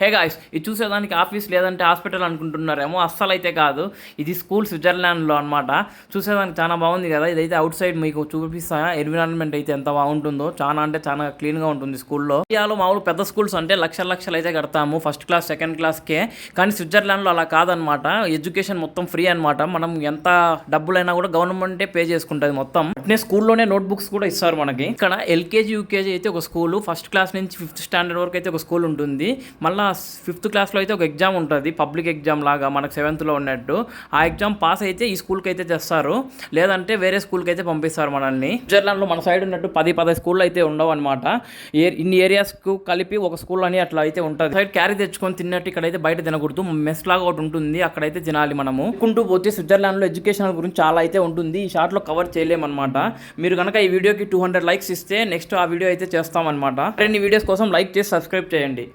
Hey guys, ఇది చూసేదానికి office లేదంటే హాస్పిటల్ అనుకుంటున్నారేమో. అస్సలైతే కాదు. ఇది స్కూల్ స్విట్జర్లాండ్లో అనమాట. చూసేదానికి చాలా బాగుంది కదా. ఇదైతే అవుట్ సైడ్ మీకు చూపిస్తా. ఎన్విరాన్మెంట్ అయితే ఎంత బాగుంటుందో, చాలా అంటే చాలా క్లీన్గా ఉంటుంది స్కూల్లో. ఇండియాలో మామూలు పెద్ద స్కూల్స్ అంటే లక్షల లక్షలు అయితే కడతాము ఫస్ట్ క్లాస్ సెకండ్ క్లాస్కే. కానీ స్విట్జర్లాండ్లో అలా కాదనమాట. ఎడ్యుకేషన్ మొత్తం ఫ్రీ అనమాట. మనం ఎంత డబ్బులైనా కూడా గవర్నమెంటే పే చేసుకుంటుంది మొత్తం. అంటే స్కూల్లోనే నోట్ బుక్స్ కూడా ఇస్తారు మనకి. ఇక్కడ ఎల్కేజీ యూకేజీ అయితే ఒక స్కూల్, ఫస్ట్ క్లాస్ నుంచి 5th స్టాండర్డ్ వరకు అయితే ఒక స్కూల్ ఉంటుంది. మళ్ళీ 5th క్లాస్లో అయితే ఒక ఎగ్జామ్ ఉంటుంది, పబ్లిక్ ఎగ్జామ్ లాగా మనకు 7th ఉన్నట్టు. ఆ ఎగ్జామ్ పాస్ అయితే ఈ స్కూల్కి అయితే తెస్తారు, లేదంటే వేరే స్కూల్కి అయితే పంపిస్తారు మనల్ని. స్విట్జర్లాండ్లో మన సైడ్ ఉన్నట్టు 10 స్కూళ్ళు అయితే ఉండవు అనమాట. ఇన్ని ఏరియాస్కు కలిపి ఒక స్కూల్ అని అట్లా అయితే ఉంటుంది. సైడ్ క్యారీ తెచ్చుకొని తిన్నట్టు ఇక్కడైతే బయట తినకూడదు, మెస్ లాగా ఒకటి ఉంటుంది, అక్కడైతే తినాలి మనము. కుంటూ పోతే స్విట్జర్లాండ్లో ఎడ్యుకేషన్ గురించి చాలా అయితే ఉంటుంది. ఈ షార్ట్లో కవర్ చేయలేమన్నమాట. మీరు కనుక ఈ వీడియోకి 200 లైక్స్ ఇస్తే నెక్స్ట్ ఆ వీడియో అయితే చేస్తామన్నమాట. రెండు వీడియోస్ కోసం లైక్ చేసి సబ్స్క్రైబ్ చేయండి.